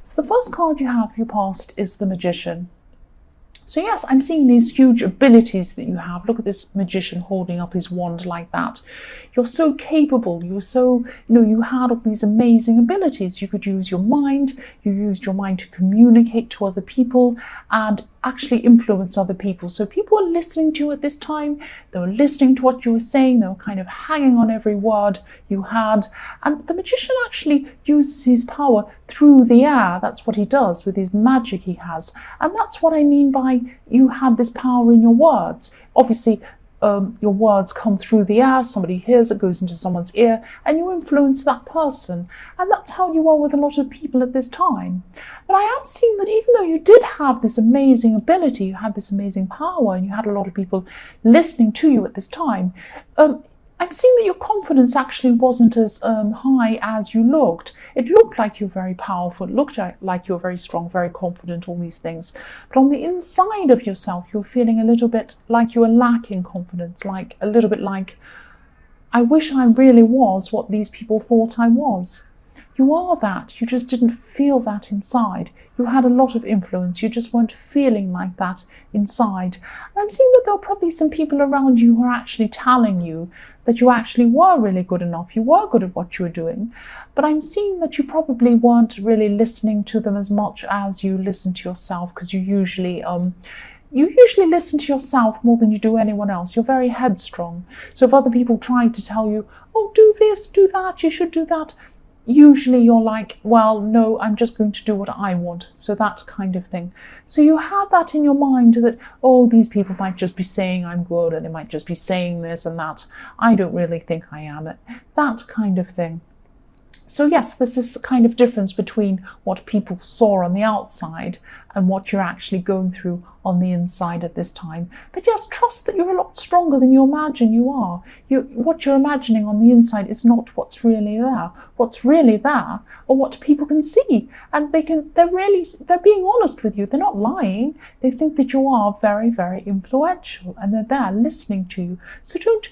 So the first card you have for your past is the Magician. So yes, I'm seeing these huge abilities that you have. Look at this magician holding up his wand like that. You're so capable. You're so, you had all these amazing abilities. You could use your mind. You used your mind to communicate to other people and actually influence other people. So people were listening to you at this time. They were listening to what you were saying. They were kind of hanging on every word you had. And the magician actually uses his power through the air. That's what he does with his magic he has. And that's what I mean by you had this power in your words. Obviously, your words come through the air, somebody hears it, goes into someone's ear, and you influence that person. And that's how you are with a lot of people at this time. But I am seeing that even though you did have this amazing ability, you had this amazing power, and you had a lot of people listening to you at this time, I'm seeing that your confidence actually wasn't as high as you looked. It looked like you were very powerful. It looked like you were very strong, very confident, all these things. But on the inside of yourself, you're feeling a little bit like you were lacking confidence, like a little bit like, I wish I really was what these people thought I was. You are that. You just didn't feel that inside. You had a lot of influence. You just weren't feeling like that inside. And I'm seeing that there are probably some people around you who are actually telling you that you actually were really good enough. You were good at what you were doing. But I'm seeing that you probably weren't really listening to them as much as you listen to yourself, because you usually listen to yourself more than you do anyone else. You're very headstrong. So if other people try to tell you, oh, do this, do that, you should do that, usually you're like, well, no, I'm just going to do what I want. So that kind of thing. So you had that in your mind that, oh, these people might just be saying I'm good, and they might just be saying this and that. I don't really think I am. That kind of thing. So yes, there's this kind of difference between what people saw on the outside and what you're actually going through on the inside at this time. But yes, trust that you're a lot stronger than you imagine you are. What you're imagining on the inside is not what's really there. What's really there are what people can see, and they're being honest with you. They're not lying. They think that you are very, very influential, and they're there listening to you. So don't,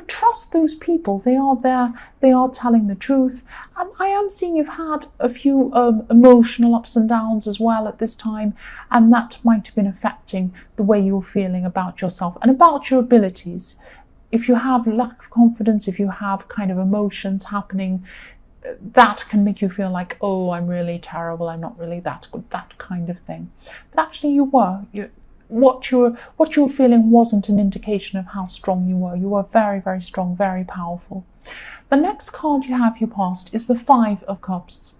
trust those people. They are there. They are telling the truth. And I am seeing you've had a few emotional ups and downs as well at this time, and that might have been affecting the way you're feeling about yourself and about your abilities. If you have lack of confidence, if you have kind of emotions happening, that can make you feel like, oh, I'm really terrible, I'm not really that good, that kind of thing. But actually you were. What you were feeling wasn't an indication of how strong you were. You were very, very strong, very powerful. The next card you have your past is the Five of Cups.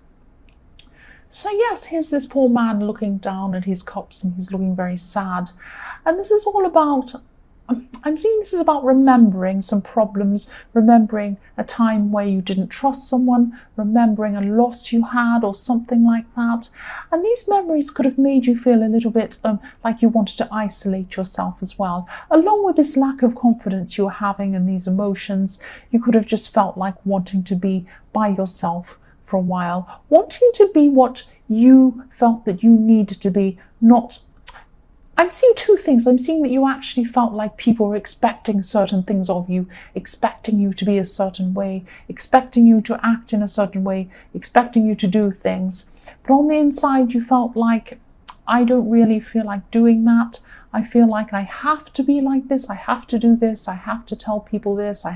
So yes, here's this poor man looking down at his cups, and he's looking very sad. And this is all about, I'm seeing this is about remembering some problems, remembering a time where you didn't trust someone, remembering a loss you had or something like that. And these memories could have made you feel a little bit like you wanted to isolate yourself as well. Along with this lack of confidence you were having and these emotions, you could have just felt like wanting to be by yourself for a while, wanting to be what you felt that you needed to be, not. I'm seeing two things. I'm seeing that you actually felt like people were expecting certain things of you, expecting you to be a certain way, expecting you to act in a certain way, expecting you to do things. But on the inside, you felt like, I don't really feel like doing that. I feel like I have to be like this. I have to do this. I have to tell people this.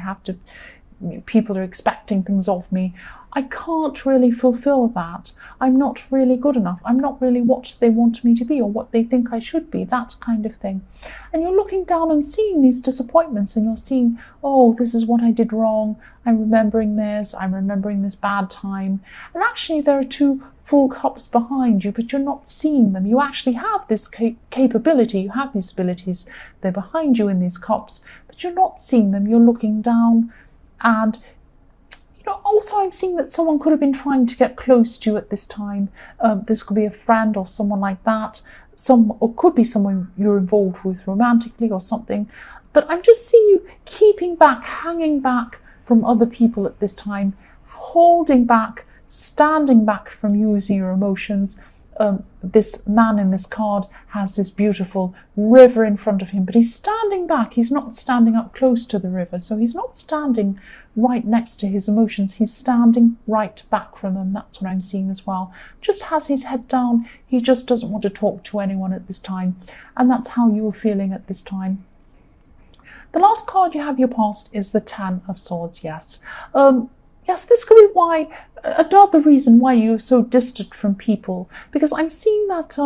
People are expecting things of me. I can't really fulfill that. I'm not really good enough. I'm not really what they want me to be or what they think I should be, that kind of thing. And you're looking down and seeing these disappointments, and you're seeing, oh, this is what I did wrong. I'm remembering this bad time. And actually there are two full cups behind you, but you're not seeing them. You actually have this capability, you have these abilities. They're behind you in these cups, but you're not seeing them. You're looking down. And also I'm seeing that someone could have been trying to get close to you at this time. This could be a friend or someone like that. Or could be someone you're involved with romantically or something. But I'm just seeing you keeping back, hanging back from other people at this time, holding back, standing back from using your emotions, this man in this card has this beautiful river in front of him, but he's standing back. He's not standing up close to the river, so he's not standing right next to his emotions. He's standing right back from them. That's what I'm seeing as well. Just has his head down. He just doesn't want to talk to anyone at this time, and that's how you're feeling at this time. The last card you have your past is the Ten of Swords. Yes. Yes, this could be why, another reason why you're so distant from people, because I'm seeing that,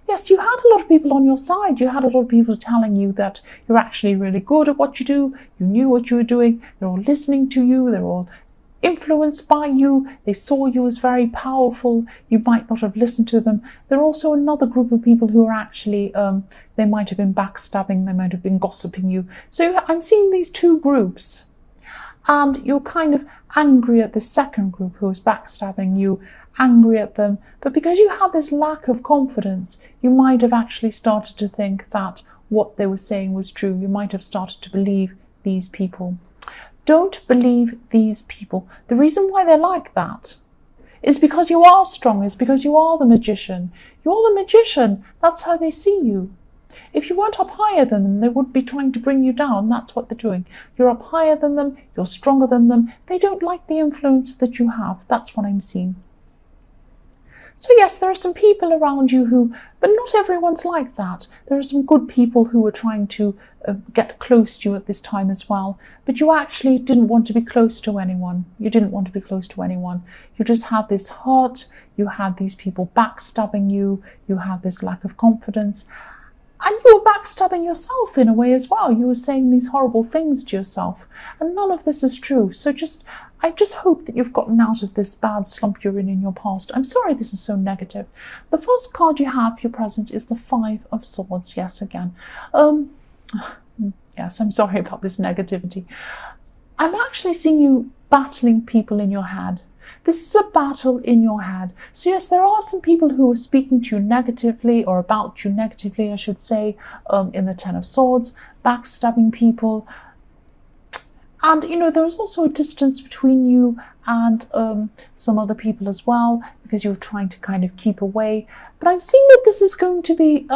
yes, you had a lot of people on your side. You had a lot of people telling you that you're actually really good at what you do. You knew what you were doing. They're all listening to you. They're all influenced by you. They saw you as very powerful. You might not have listened to them. There are also another group of people who are actually, they might have been backstabbing. They might have been gossiping you. So I'm seeing these two groups. And you're kind of angry at the second group who is backstabbing you, angry at them. But because you had this lack of confidence, you might have actually started to think that what they were saying was true. You might have started to believe these people. Don't believe these people. The reason why they're like that is because you are strong, is because you are the magician. You're the magician. That's how they see you. If you weren't up higher than them, they would be trying to bring you down. That's what they're doing. You're up higher than them. You're stronger than them. They don't like the influence that you have. That's what I'm seeing. So yes, there are some people around you who, but not everyone's like that. There are some good people who are trying to get close to you at this time as well. But you actually didn't want to be close to anyone. You didn't want to be close to anyone. You just had this hurt. You had these people backstabbing you. You had this lack of confidence. And you were backstabbing yourself in a way as well. You were saying these horrible things to yourself. And none of this is true. So I just hope that you've gotten out of this bad slump you're in your past. I'm sorry this is so negative. The first card you have for your present is the Five of Swords. Yes, again. Yes, I'm sorry about this negativity. I'm actually seeing you battling people in your head. This is a battle in your head. So yes, there are some people who are speaking to you negatively, or about you negatively, I should say, in the Ten of Swords, backstabbing people. And, you know, there's also a distance between you and some other people as well, because you're trying to kind of keep away. But I'm seeing that this is going to be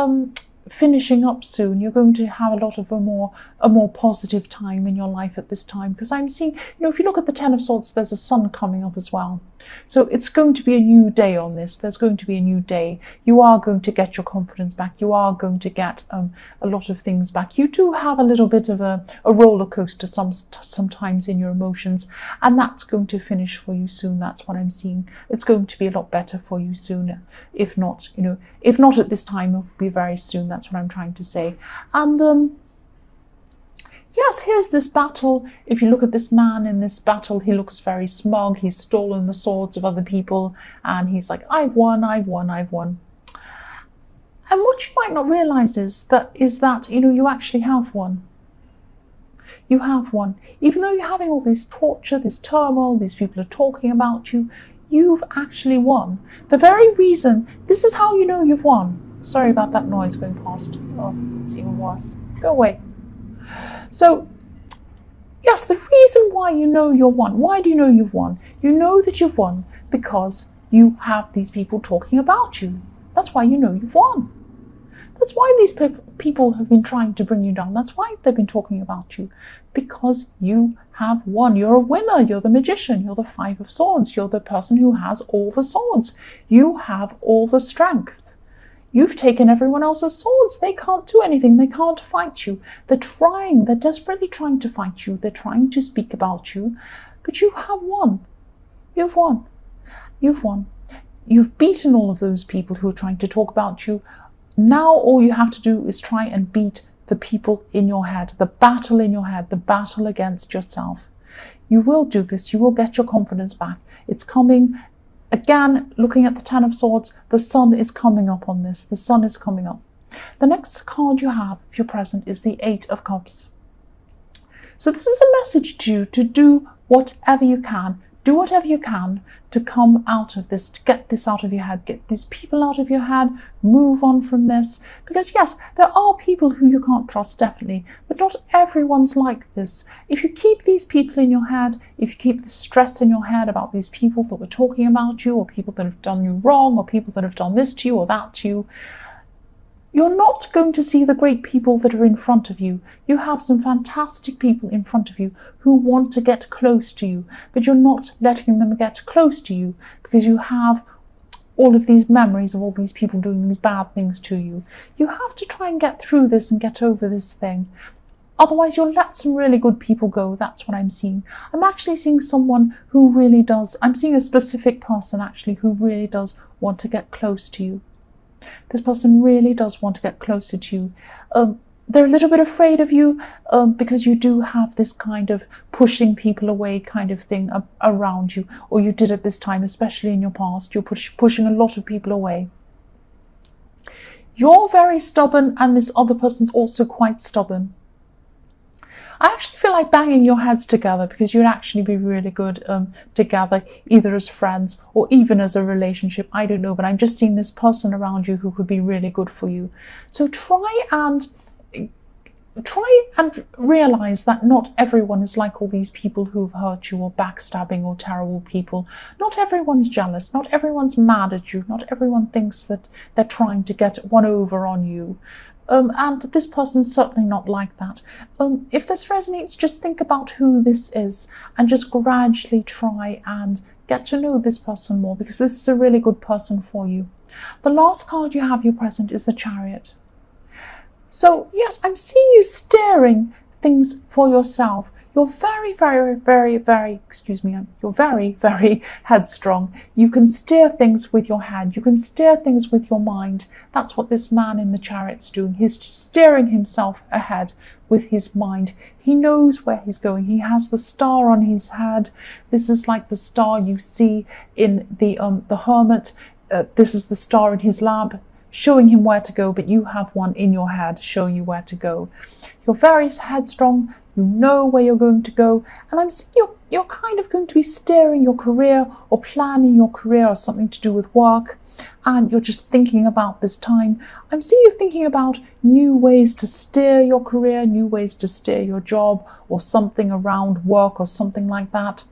finishing up soon. You're going to have a lot of a more positive time in your life at this time, because I'm seeing, you know, if you look at the Ten of Swords, there's a sun coming up as well. So it's going to be a new day on this. There's going to be a new day. You are going to get your confidence back. You are going to get a lot of things back. You do have a little bit of a roller coaster sometimes in your emotions, and that's going to finish for you soon. That's what I'm seeing. It's going to be a lot better for you soon. If not, you know, if not at this time, it will be very soon. That's what I'm trying to say. And yes, here's this battle. If you look at this man in this battle, he looks very smug. He's stolen the swords of other people, and he's like, I've won, I've won, I've won. And what you might not realize is that, you know, you actually have won. You have won. Even though you're having all this torture, this turmoil, these people are talking about you, you've actually won. The very reason, this is how you know you've won. Sorry about that noise going past. Oh, it's even worse. Go away. So, yes, the reason why you know you're won, why do you know you've won? You know that you've won because you have these people talking about you. That's why you know you've won. That's why these people have been trying to bring you down. That's why they've been talking about you. Because you have won. You're a winner. You're the magician. You're the Five of Swords. You're the person who has all the swords. You have all the strength. You've taken everyone else's swords. They can't do anything. They can't fight you. They're trying. They're desperately trying to fight you. They're trying to speak about you. But you have won. You've won. You've won. You've beaten all of those people who are trying to talk about you. Now all you have to do is try and beat the people in your head, the battle in your head, the battle against yourself. You will do this. You will get your confidence back. It's coming. Again, looking at the Ten of Swords, the sun is coming up on this. The sun is coming up. The next card you have, if you're present, is the Eight of Cups. So this is a message to you to do whatever you can. Do whatever you can to come out of this, to get this out of your head, get these people out of your head, move on from this. Because yes, there are people who you can't trust, definitely, but not everyone's like this. If you keep these people in your head, if you keep the stress in your head about these people that were talking about you, or people that have done you wrong, or people that have done this to you or that to you, you're not going to see the great people that are in front of you. You have some fantastic people in front of you who want to get close to you, but you're not letting them get close to you because you have all of these memories of all these people doing these bad things to you. You have to try and get through this and get over this thing. Otherwise, you'll let some really good people go. That's what I'm seeing. I'm actually seeing someone who really does, I'm seeing a specific person actually who really does want to get close to you. This person really does want to get closer to you. They're a little bit afraid of you because you do have this kind of pushing people away kind of thing around you, or you did at this time, especially in your past. You're pushing a lot of people away. You're very stubborn, and this other person's also quite stubborn. I actually feel like banging your heads together because you'd actually be really good together, either as friends or even as a relationship. I don't know, but I'm just seeing this person around you who could be really good for you. So try and realize that not everyone is like all these people who've hurt you or backstabbing or terrible people. Not everyone's jealous. Not everyone's mad at you. Not everyone thinks that they're trying to get one over on you. And this person's certainly not like that. If this resonates, just think about who this is and just gradually try and get to know this person more, because this is a really good person for you. The last card you have, your present, is the Chariot. So yes, I'm seeing you steering things for yourself. You're very, very, very, very, you're very, very headstrong. You can steer things with your head. You can steer things with your mind. That's what this man in the Chariot's doing. He's steering himself ahead with his mind. He knows where he's going. He has the star on his head. This is like the star you see in the Hermit. This is the star in his lamp, showing him where to go, but you have one in your head showing you where to go. You're very headstrong. You know where you're going to go, and I'm seeing you're kind of going to be steering your career or planning your career or something to do with work, and you're just thinking about this time. I'm seeing you thinking about new ways to steer your career, new ways to steer your job or something around work or something like that.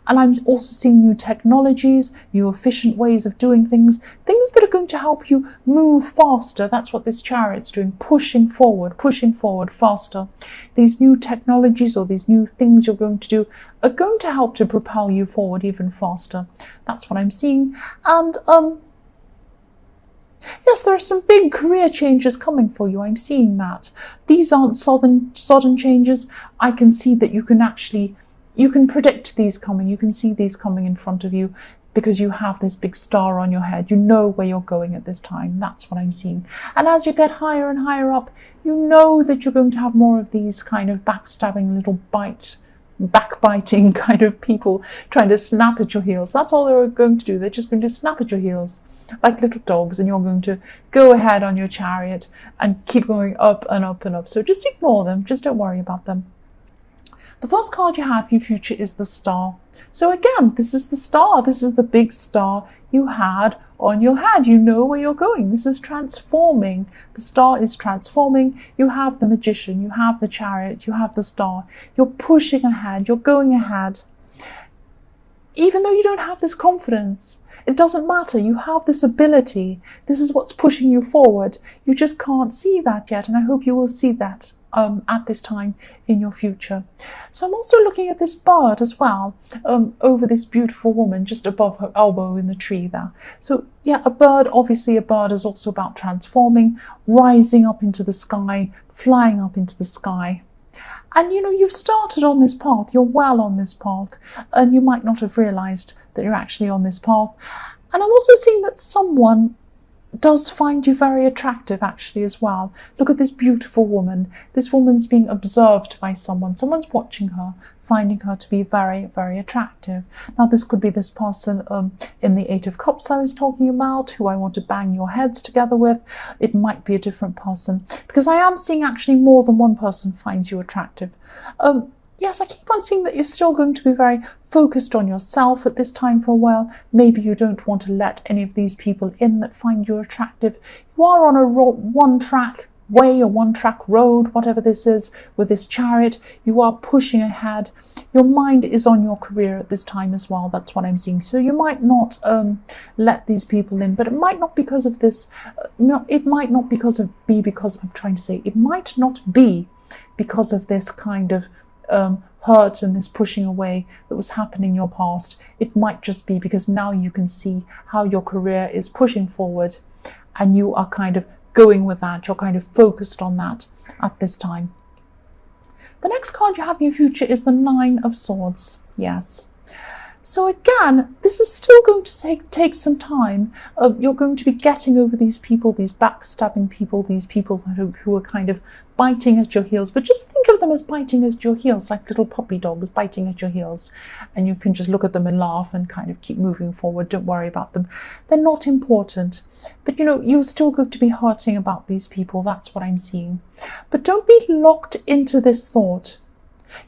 And I'm also seeing new technologies, new efficient ways of doing things, things that are going to help you move faster. That's what this Chariot's doing, pushing forward faster. These new technologies or these new things you're going to do are going to help to propel you forward even faster. That's what I'm seeing. And yes, there are some big career changes coming for you. I'm seeing that. These aren't sudden changes. I can see that you can predict these coming. You can see these coming in front of you because you have this big star on your head. You know where you're going at this time. That's what I'm seeing. And as you get higher and higher up, you know that you're going to have more of these kind of backstabbing little backbiting kind of people trying to snap at your heels. That's all they're going to do. They're just going to snap at your heels like little dogs, and you're going to go ahead on your Chariot and keep going up and up and up. So just ignore them. Just don't worry about them. The first card you have, your future, is the Star. So again, this is the star. This is the big star you had on your head. You know where you're going. This is transforming. The star is transforming. You have the Magician. You have the Chariot. You have the Star. You're pushing ahead. You're going ahead. Even though you don't have this confidence, it doesn't matter. You have this ability. This is what's pushing you forward. You just can't see that yet, and I hope you will see that at this time in your future. So I'm also looking at this bird as well, over this beautiful woman just above her elbow in the tree there. So yeah, a bird is also about transforming, rising up into the sky, flying up into the sky. And you know, you've started on this path, you're well on this path, and you might not have realized that you're actually on this path. And I'm also seeing that someone does find you very attractive actually as well. Look at this beautiful woman. This woman's being observed by someone. Someone's watching her, finding her to be very, very attractive. Now this could be this person in the Eight of Cups I was talking about, who I want to bang your heads together with. It might be a different person, because I am seeing actually more than one person finds you attractive. Yes, I keep on seeing that you're still going to be very focused on yourself at this time for a while. Maybe you don't want to let any of these people in that find you attractive. You are on a one-track way, a one-track road, whatever this is, with this Chariot. You are pushing ahead. Your mind is on your career at this time as well. That's what I'm seeing. So you might not let these people in, but it might not because of this. No, it might not be because I'm trying to say it might not be because of this kind of hurt and this pushing away that was happening in your past. It might just be because now you can see how your career is pushing forward and you are kind of going with that. You're kind of focused on that at this time. The next card you have in your future is the Nine of Swords. Yes. So again, this is still going to take some time. You're going to be getting over these people, these backstabbing people, these people who are kind of biting at your heels. But just think of them as biting at your heels, like little puppy dogs biting at your heels. And you can just look at them and laugh and kind of keep moving forward. Don't worry about them. They're not important. But you're still going to be hurting about these people. That's what I'm seeing. But don't be locked into this thought.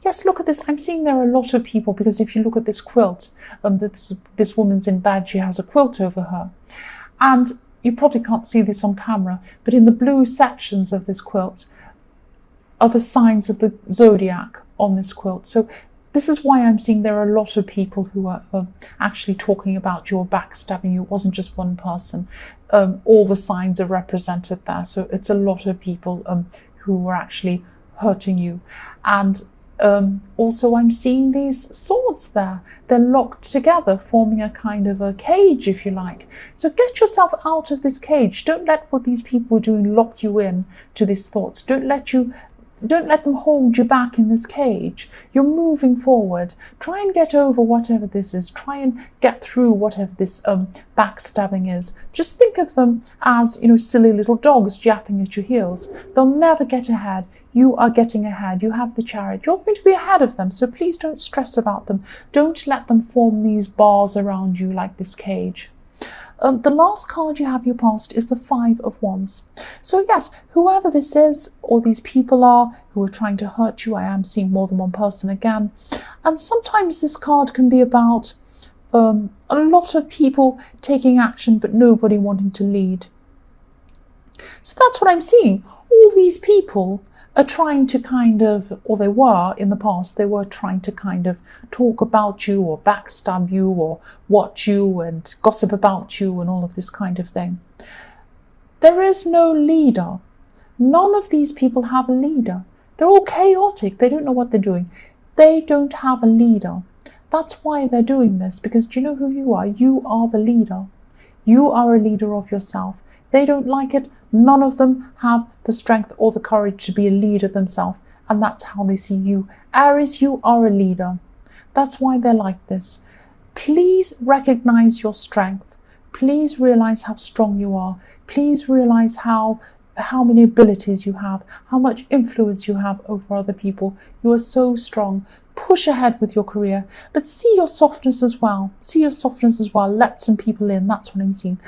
Yes, look at this. I'm seeing there are a lot of people, because if you look at this quilt, this woman's in bed, she has a quilt over her. And you probably can't see this on camera, but in the blue sections of this quilt are the signs of the zodiac on this quilt. So this is why I'm seeing there are a lot of people who are actually talking about you or backstabbing you. It wasn't just one person. All the signs are represented there. So it's a lot of people who were actually hurting you. And also I'm seeing these swords there. They're locked together, forming a kind of a cage, if you like. So get yourself out of this cage. Don't let what these people are doing lock you in to these thoughts. Don't let them hold you back in this cage. You're moving forward. Try and get over whatever this is. Try and get through whatever this backstabbing is. Just think of them as, silly little dogs japping at your heels. They'll never get ahead. You are getting ahead. You have the Chariot. You're going to be ahead of them. So please don't stress about them. Don't let them form these bars around you like this cage. The last card you have your past is the Five of Wands. So yes, whoever this is or these people are who are trying to hurt you, I am seeing more than one person again. And sometimes this card can be about a lot of people taking action but nobody wanting to lead. So that's what I'm seeing. All these people are trying to kind of, or they were in the past, they were trying to kind of talk about you or backstab you or watch you and gossip about you and all of this kind of thing. There is no leader. None of these people have a leader. They're all chaotic. They don't know what they're doing. They don't have a leader. That's why they're doing this, because do you know who you are? You are the leader. You are a leader of yourself. They don't like it. None of them have the strength or the courage to be a leader themselves. And that's how they see you. Aries, you are a leader. That's why they're like this. Please recognize your strength. Please realize how strong you are. Please realize how many abilities you have, how much influence you have over other people. You are so strong. Push ahead with your career, but see your softness as well. See your softness as well. Let some people in. That's what I'm seeing.